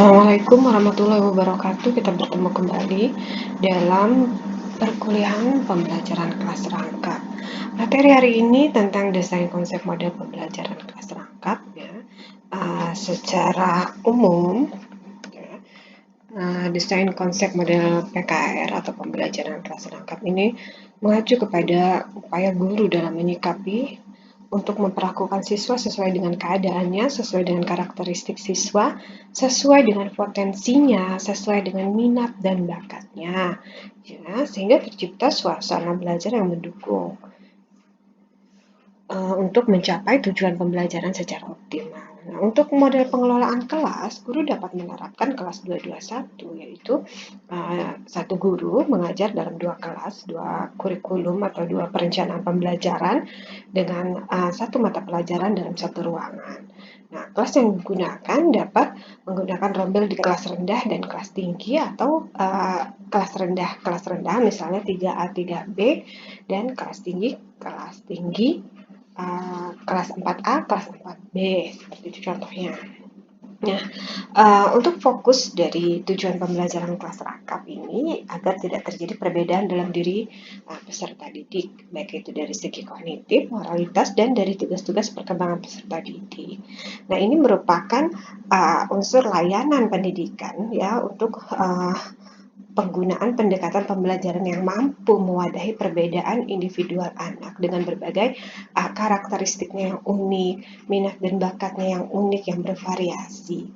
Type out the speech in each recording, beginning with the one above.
Assalamualaikum warahmatullahi wabarakatuh. Kita bertemu kembali dalam perkuliahan pembelajaran kelas rangkap. Materi hari ini tentang desain konsep model pembelajaran kelas rangkap ya. Secara umum ya, desain konsep model PKR atau pembelajaran kelas rangkap ini mengacu kepada upaya guru dalam menyikapi untuk memperlakukan siswa sesuai dengan keadaannya, sesuai dengan karakteristik siswa, sesuai dengan potensinya, sesuai dengan minat dan bakatnya, ya, sehingga tercipta suasana belajar yang mendukung untuk mencapai tujuan pembelajaran secara optimal. Nah, untuk model pengelolaan kelas, guru dapat menerapkan kelas 221, yaitu satu guru mengajar dalam dua kelas, dua kurikulum atau dua perencanaan pembelajaran dengan satu mata pelajaran dalam satu ruangan. Nah, kelas yang digunakan dapat menggunakan rombel di kelas rendah dan kelas tinggi atau kelas rendah misalnya 3A, 3B dan kelas tinggi kelas 4A, kelas 4B, seperti itu contohnya. Nah, untuk fokus dari tujuan pembelajaran kelas rangkap ini agar tidak terjadi perbedaan dalam diri peserta didik, baik itu dari segi kognitif, moralitas, dan dari tugas-tugas perkembangan peserta didik. Nah, ini merupakan unsur layanan pendidikan ya untuk penggunaan pendekatan pembelajaran yang mampu mewadahi perbedaan individual anak dengan berbagai karakteristiknya yang unik, minat dan bakatnya yang unik, yang bervariasi.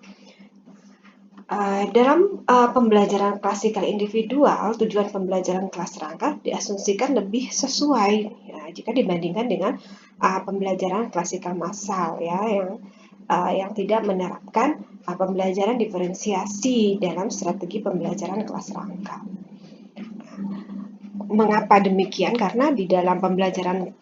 Dalam pembelajaran klasikal individual, tujuan pembelajaran kelas rangkap diasumsikan lebih sesuai ya, jika dibandingkan dengan pembelajaran klasikal massal ya, yang tidak menerapkan pembelajaran diferensiasi dalam strategi pembelajaran kelas rangkap. Mengapa demikian? Karena di dalam pembelajaran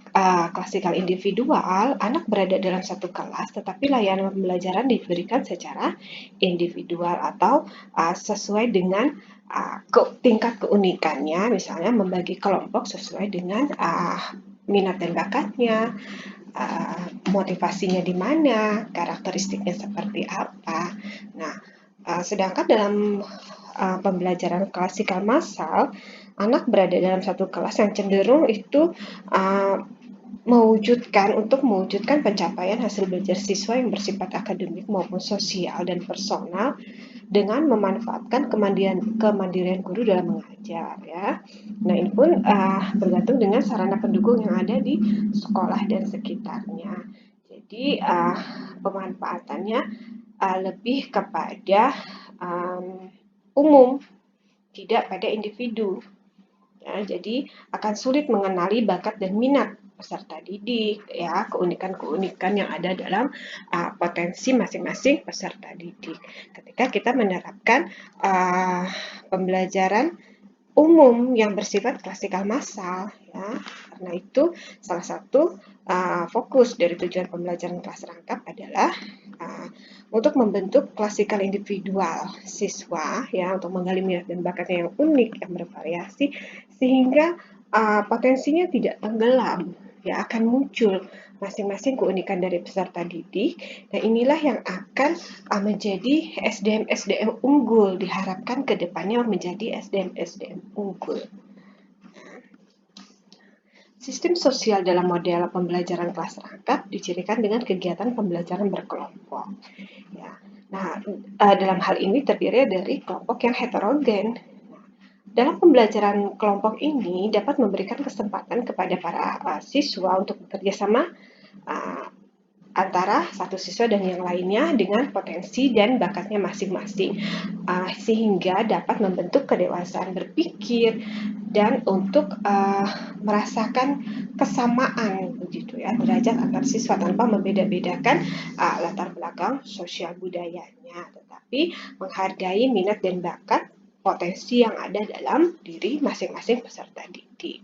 klasikal individual, anak berada dalam satu kelas, tetapi layanan pembelajaran diberikan secara individual atau sesuai dengan tingkat keunikannya, misalnya membagi kelompok sesuai dengan minat dan bakatnya, motivasinya di mana, karakteristiknya seperti apa. Nah, sedangkan dalam pembelajaran klasikal massal, anak berada dalam satu kelas yang cenderung itu mewujudkan pencapaian hasil belajar siswa yang bersifat akademik maupun sosial dan personal dengan memanfaatkan kemandirian guru dalam mengajar ya. Nah, ini pun bergantung dengan sarana pendukung yang ada di sekolah dan sekitarnya. Jadi pemanfaatannya lebih kepada umum, tidak pada individu. Ya, jadi akan sulit mengenali bakat dan minat peserta didik, ya, keunikan-keunikan yang ada dalam potensi masing-masing peserta didik. Ketika kita menerapkan pembelajaran umum yang bersifat klasikal massal, ya, karena itu salah satu fokus dari tujuan pembelajaran kelas rangkap adalah untuk membentuk klasikal individual siswa, ya, untuk menggali minat dan bakatnya yang unik, yang bervariasi, sehingga potensinya tidak tenggelam, ya, akan muncul masing-masing keunikan dari peserta didik. Nah, inilah yang akan menjadi SDM-SDM unggul, diharapkan ke depannya menjadi SDM-SDM unggul. Sistem sosial dalam model pembelajaran kelas rangkap dicirikan dengan kegiatan pembelajaran berkelompok. Ya. Nah, dalam hal ini terdiri dari kelompok yang heterogen. Dalam pembelajaran kelompok ini dapat memberikan kesempatan kepada para siswa untuk bekerja sama antara satu siswa dan yang lainnya dengan potensi dan bakatnya masing-masing, sehingga dapat membentuk kedewasaan berpikir dan untuk merasakan kesamaan begitu ya, derajat antar siswa tanpa membeda-bedakan latar belakang sosial budayanya, tetapi menghargai minat dan bakat potensi yang ada dalam diri masing-masing peserta didik.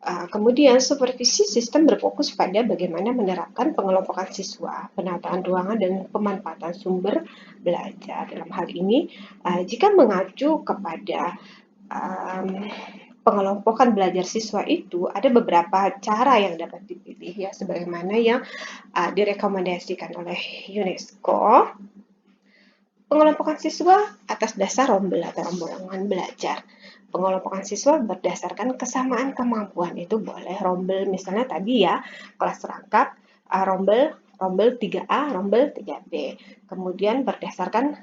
Kemudian supervisi sistem berfokus pada bagaimana menerapkan pengelompokan siswa, penataan ruangan dan pemanfaatan sumber belajar. Dalam hal ini, jika mengacu kepada pengelompokan belajar siswa itu, ada beberapa cara yang dapat dipilih ya, sebagaimana yang direkomendasikan oleh UNESCO. Pengelompokan siswa atas dasar rombel atau rombongan belajar. Pengelompokan siswa berdasarkan kesamaan kemampuan, itu boleh rombel misalnya tadi ya, kelas rangkap rombel 3A, rombel 3B. Kemudian berdasarkan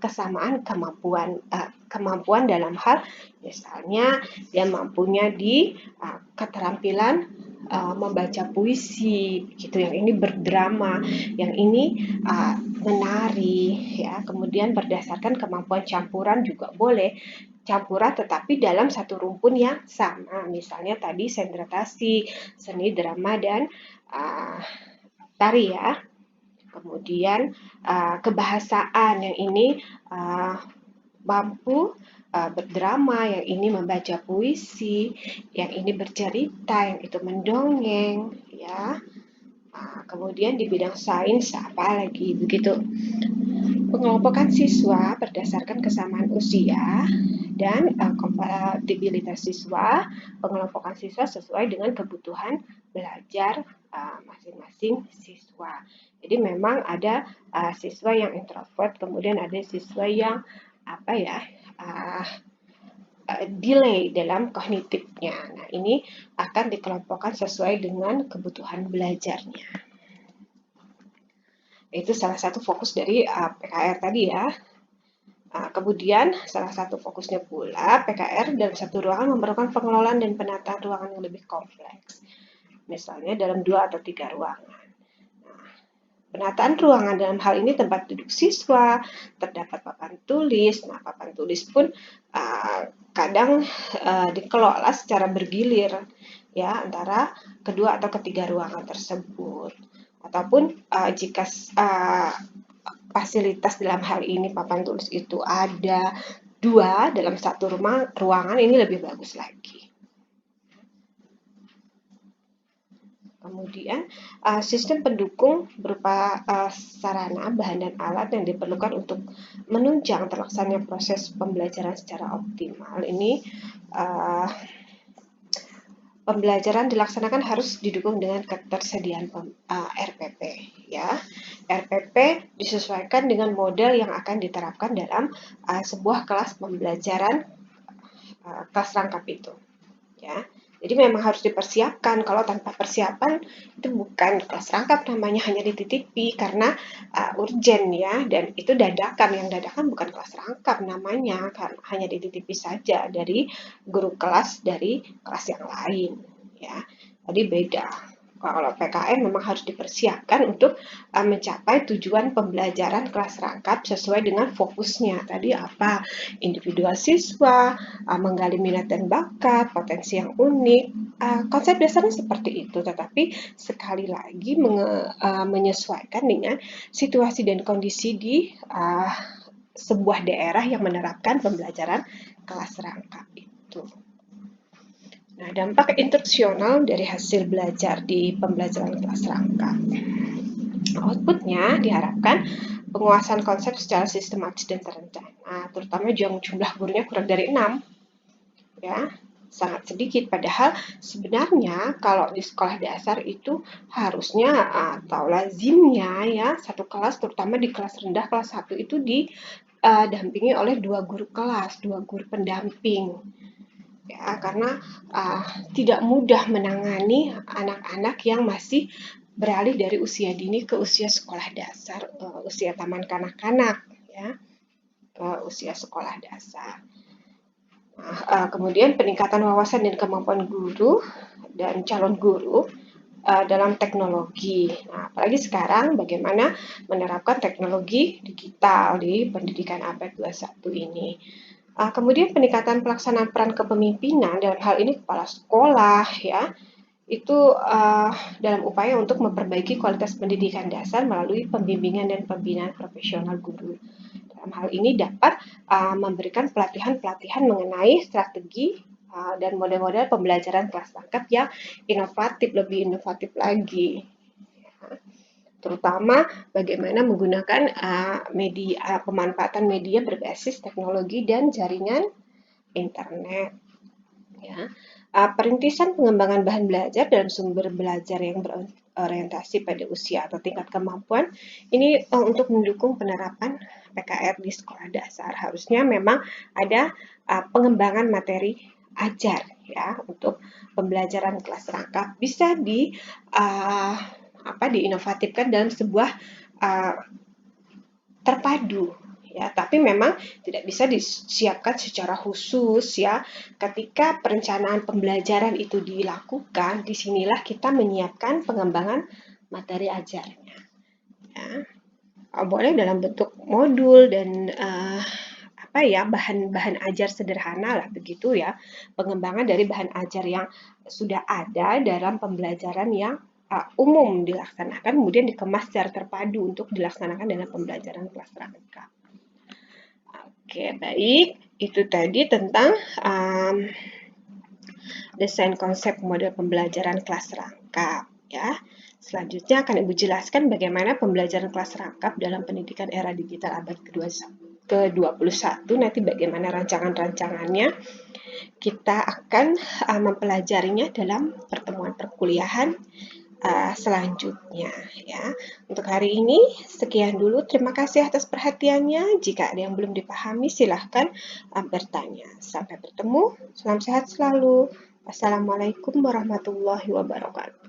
kesamaan kemampuan dalam hal misalnya dia mampunya di keterampilan membaca puisi gitu, yang ini berdrama, yang ini menari ya. Kemudian berdasarkan kemampuan campuran juga boleh, campuran tetapi dalam satu rumpun yang sama, misalnya tadi sentrasi, seni, drama, dan tari ya. Kemudian kebahasaan, yang ini mampu berdrama, yang ini membaca puisi, yang ini bercerita, yang itu mendongeng ya. Kemudian di bidang sains apa lagi begitu. Pengelompokan siswa berdasarkan kesamaan usia dan kompatibilitas siswa. Pengelompokan siswa sesuai dengan kebutuhan belajar masing-masing siswa. Jadi memang ada siswa yang introvert, kemudian ada siswa yang delay dalam kognitifnya. Nah, ini akan dikelompokkan sesuai dengan kebutuhan belajarnya. Itu salah satu fokus dari PKR tadi ya. Kemudian salah satu fokusnya pula PKR dalam satu ruangan memerlukan pengelolaan dan penataan ruangan yang lebih kompleks. Misalnya dalam 2 atau 3 ruangan. Penataan ruangan dalam hal ini tempat duduk siswa, terdapat papan tulis. Nah, papan tulis pun kadang dikelola secara bergilir ya antara kedua atau ketiga ruangan tersebut. Ataupun jika fasilitas dalam hal ini papan tulis itu ada 2 dalam satu ruangan, ini lebih bagus lagi. Kemudian sistem pendukung berupa sarana, bahan, dan alat yang diperlukan untuk menunjang terlaksananya proses pembelajaran secara optimal. Ini pembelajaran dilaksanakan harus didukung dengan ketersediaan RPP ya. RPP disesuaikan dengan model yang akan diterapkan dalam sebuah kelas pembelajaran kelas rangkap itu ya. Jadi memang harus dipersiapkan. Kalau tanpa persiapan itu bukan kelas rangkap namanya, hanya dititipi karena urgent ya, dan itu dadakan. Yang dadakan bukan kelas rangkap namanya, kan hanya dititipi saja dari guru kelas dari kelas yang lain ya. Jadi beda. Kalau PKN memang harus dipersiapkan untuk mencapai tujuan pembelajaran kelas rangkap sesuai dengan fokusnya. Tadi apa? Individual siswa, menggali minat dan bakat, potensi yang unik. Konsep dasarnya seperti itu, tetapi sekali lagi menyesuaikan dengan situasi dan kondisi di sebuah daerah yang menerapkan pembelajaran kelas rangkap itu. Nah, dampak instruksional dari hasil belajar di pembelajaran kelas rangkap. Outputnya diharapkan penguasaan konsep secara sistematis dan terencana, terutama jumlah gurunya kurang dari 6. Ya, sangat sedikit. Padahal sebenarnya kalau di sekolah dasar itu harusnya atau lazimnya ya, satu kelas, terutama di kelas rendah kelas 1 itu didampingi oleh 2 guru kelas, 2 guru pendamping. Ya, karena tidak mudah menangani anak-anak yang masih beralih dari usia dini ke usia sekolah dasar, usia taman kanak-kanak ya, ke usia sekolah dasar. Kemudian peningkatan wawasan dan kemampuan guru dan calon guru dalam teknologi. Nah, apalagi sekarang bagaimana menerapkan teknologi digital di pendidikan abad 21 ini. Kemudian peningkatan pelaksanaan peran kepemimpinan, dalam hal ini kepala sekolah ya, itu dalam upaya untuk memperbaiki kualitas pendidikan dasar melalui pembimbingan dan pembinaan profesional guru. Dalam hal ini dapat memberikan pelatihan-pelatihan mengenai strategi dan model-model pembelajaran kelas rangkap yang inovatif, lebih inovatif lagi. Terutama bagaimana menggunakan pemanfaatan media berbasis teknologi dan jaringan internet ya. Perintisan pengembangan bahan belajar dalam sumber belajar yang berorientasi pada usia atau tingkat kemampuan ini untuk mendukung penerapan PKR di sekolah dasar. Harusnya memang ada pengembangan materi ajar ya untuk pembelajaran kelas rangkap bisa diinovatifkan dalam sebuah uh, terpadu ya, tapi memang tidak bisa disiapkan secara khusus ya. Ketika perencanaan pembelajaran itu dilakukan, disinilah kita menyiapkan pengembangan materi ajarnya. Ya. Boleh dalam bentuk modul dan bahan-bahan ajar sederhana lah begitu ya. Pengembangan dari bahan ajar yang sudah ada dalam pembelajaran yang umum dilaksanakan, kemudian dikemas secara terpadu untuk dilaksanakan dalam pembelajaran kelas rangkap. Oke, baik. Itu tadi tentang desain konsep model pembelajaran kelas rangkap ya. Selanjutnya akan Ibu jelaskan bagaimana pembelajaran kelas rangkap dalam pendidikan era digital abad ke-21. Nanti bagaimana rancangan-rancangannya. Kita akan mempelajarinya dalam pertemuan perkuliahan selanjutnya ya. Untuk hari ini sekian dulu. Terima kasih atas perhatiannya. Jika ada yang belum dipahami silahkan bertanya. Sampai bertemu. Salam sehat selalu. Wassalamualaikum warahmatullahi wabarakatuh.